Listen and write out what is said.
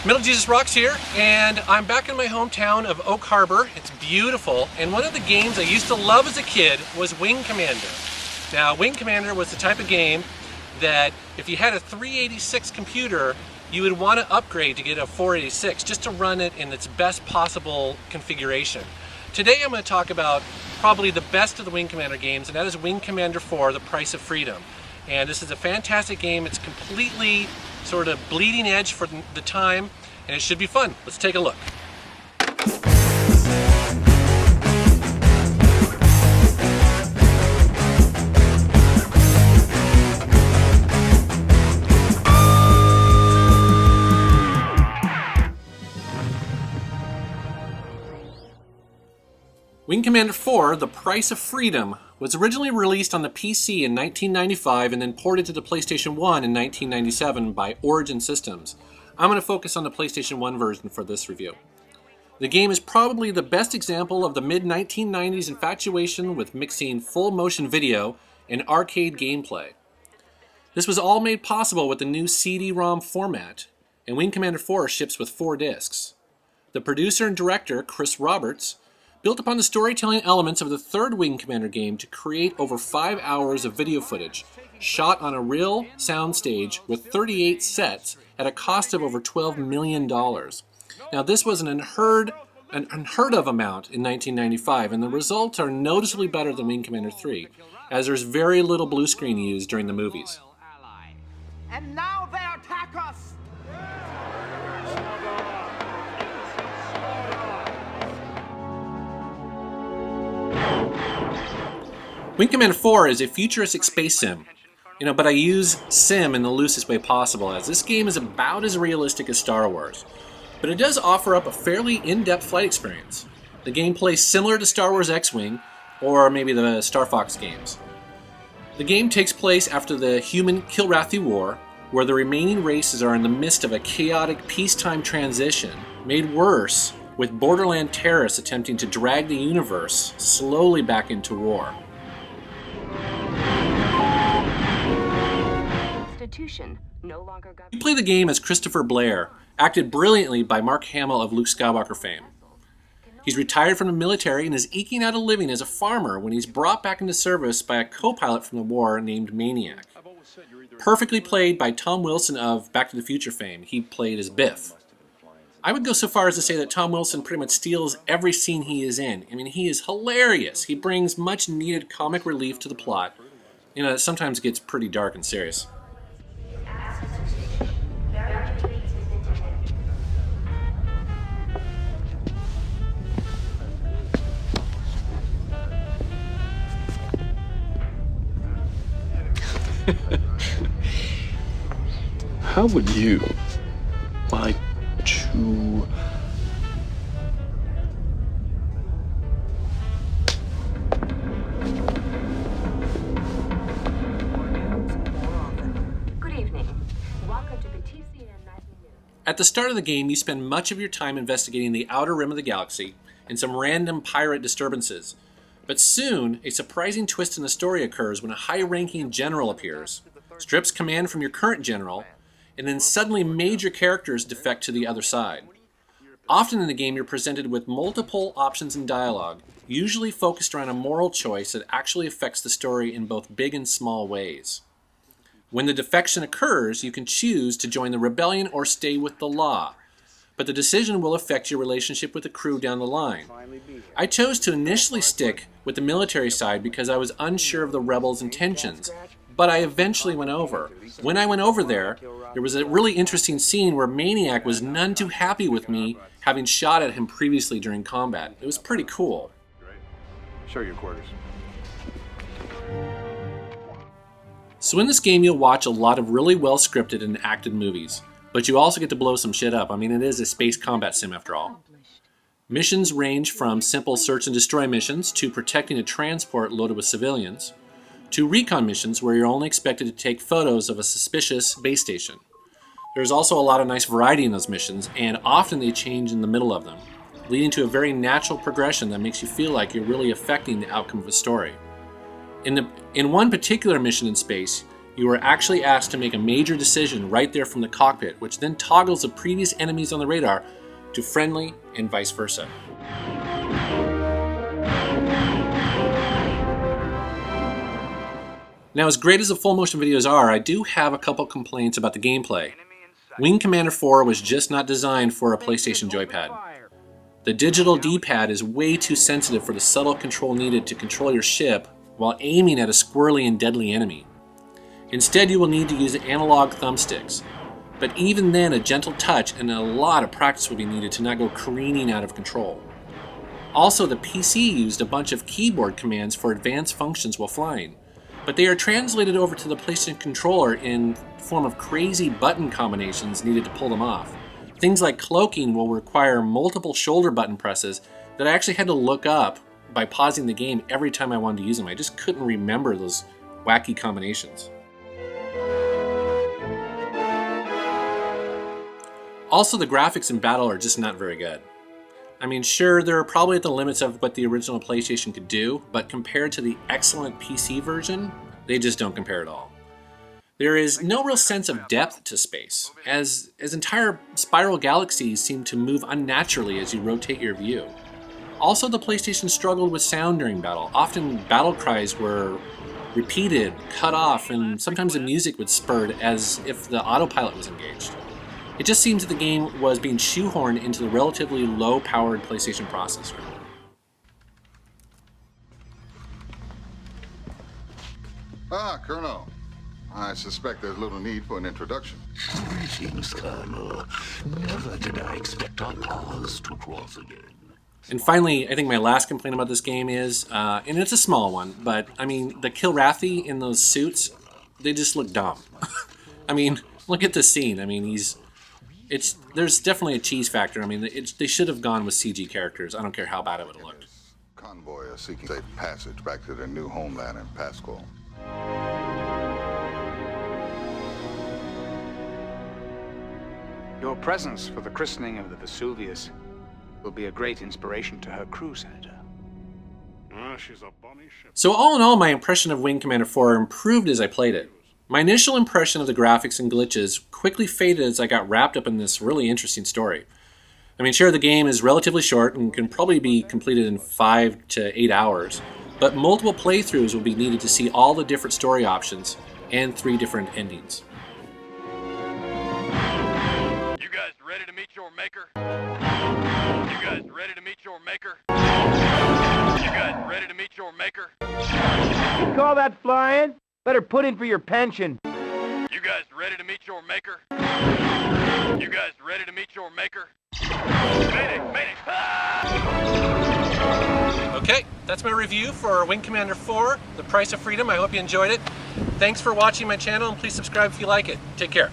Middle Jesus Rocks here, and I'm back in my hometown of Oak Harbor. It's beautiful, and one of the games I used to love as a kid was Wing Commander. Now, Wing Commander was the type of game that if you had a 386 computer, you would want to upgrade to get a 486 just to run it in its best possible configuration. Today I'm going to talk about probably the best of the Wing Commander games, and that is Wing Commander 4, The Price of Freedom. And this is a fantastic game. It's completely sort of bleeding edge for the time, and it should be fun. Let's take a look. Wing Commander 4, The Price of Freedom, was originally released on the PC in 1995 and then ported to the PlayStation 1 in 1997 by Origin Systems. I'm going to focus on the PlayStation 1 version for this review. The game is probably the best example of the mid-1990s infatuation with mixing full motion video and arcade gameplay. This was all made possible with the new CD-ROM format, and Wing Commander 4 ships with 4 discs. The producer and director, Chris Roberts, built upon the storytelling elements of the third Wing Commander game to create over 5 hours of video footage, shot on a real soundstage with 38 sets at a cost of over $12 million. Now, this was an unheard of amount in 1995, and the results are noticeably better than Wing Commander 3, as there's very little blue screen used during the movies. And now they attack us! Wing Commander 4 is a futuristic space sim, but I use sim in the loosest way possible, as this game is about as realistic as Star Wars. But it does offer up a fairly in-depth flight experience. The game plays similar to Star Wars X-Wing, or maybe the Star Fox games. The game takes place after the human Kilrathi War, where the remaining races are in the midst of a chaotic peacetime transition, made worse with borderland terrorists attempting to drag the universe slowly back into war. You play the game as Christopher Blair, acted brilliantly by Mark Hamill of Luke Skywalker fame. He's retired from the military and is eking out a living as a farmer when he's brought back into service by a co-pilot from the war named Maniac. Perfectly played by Tom Wilson of Back to the Future fame. He played as Biff. I would go so far as to say that Tom Wilson pretty much steals every scene he is in. He is hilarious. He brings much needed comic relief to the plot. It sometimes gets pretty dark and serious. How would you like to... Good evening. Welcome to the TCN Nightly News. At the start of the game, you spend much of your time investigating the outer rim of the galaxy and some random pirate disturbances. But soon, a surprising twist in the story occurs when a high-ranking general appears, strips command from your current general, and then suddenly major characters defect to the other side. Often in the game, you're presented with multiple options in dialogue, usually focused around a moral choice that actually affects the story in both big and small ways. When the defection occurs, you can choose to join the rebellion or stay with the law, but the decision will affect your relationship with the crew down the line. I chose to initially stick with the military side because I was unsure of the rebels' intentions, but I eventually went over. When I went over there was a really interesting scene where Maniac was none too happy with me having shot at him previously during combat. It was pretty cool. Show your quarters. So in this game, you'll watch a lot of really well-scripted and acted movies, but you also get to blow some shit up. It is a space combat sim after all. Missions range from simple search and destroy missions to protecting a transport loaded with civilians, to recon missions where you're only expected to take photos of a suspicious base station. There's also a lot of nice variety in those missions, and often they change in the middle of them, leading to a very natural progression that makes you feel like you're really affecting the outcome of a story. In one particular mission in space, You are actually asked to make a major decision right there from the cockpit, which then toggles the previous enemies on the radar to friendly and vice versa. Now, as great as the full motion videos are, I do have a couple complaints about the gameplay. Wing Commander 4 was just not designed for a PlayStation joypad. The digital D-pad is way too sensitive for the subtle control needed to control your ship while aiming at a squirrely and deadly enemy. Instead, you will need to use analog thumbsticks. But even then, a gentle touch and a lot of practice will be needed to not go careening out of control. Also, the PC used a bunch of keyboard commands for advanced functions while flying, but they are translated over to the PlayStation controller in the form of crazy button combinations needed to pull them off. Things like cloaking will require multiple shoulder button presses that I actually had to look up by pausing the game every time I wanted to use them. I just couldn't remember those wacky combinations. Also, the graphics in battle are just not very good. I mean, sure, they're probably at the limits of what the original PlayStation could do, but compared to the excellent PC version, they just don't compare at all. There is no real sense of depth to space, as entire spiral galaxies seem to move unnaturally as you rotate your view. Also, the PlayStation struggled with sound during battle. Often battle cries were repeated, cut off, and sometimes the music would spur as if the autopilot was engaged. It just seems that the game was being shoehorned into the relatively low-powered PlayStation processor. Ah, Colonel. I suspect there's little need for an introduction. Greetings, Colonel. Never did I expect our paths to cross again. And finally, I think my last complaint about this game is, and it's a small one, but I mean, the Kilrathi in those suits, they just look dumb. I mean, look at this scene. I mean, there's definitely a cheese factor. I mean, they should have gone with CG characters. I don't care how bad it would have looked. Convoy are seeking safe passage back to their new homeland in Pascal. Your presence for the christening of the Vesuvius will be a great inspiration to her crew, Senator. She's a bunny ship. So all in all, my impression of Wing Commander 4 improved as I played it. My initial impression of the graphics and glitches quickly faded as I got wrapped up in this really interesting story. I mean, sure, the game is relatively short and can probably be completed in 5 to 8 hours, but multiple playthroughs will be needed to see all the different story options and 3 different endings. You guys ready to meet your maker? You guys ready to meet your maker? You guys ready to meet your maker? You call that flying? Better put in for your pension. You guys ready to meet your maker? You guys ready to meet your maker? Mayday! Mayday! Ah! Okay, that's my review for Wing Commander 4, The Price of Freedom. I hope you enjoyed it. Thanks for watching my channel, and please subscribe if you like it. Take care.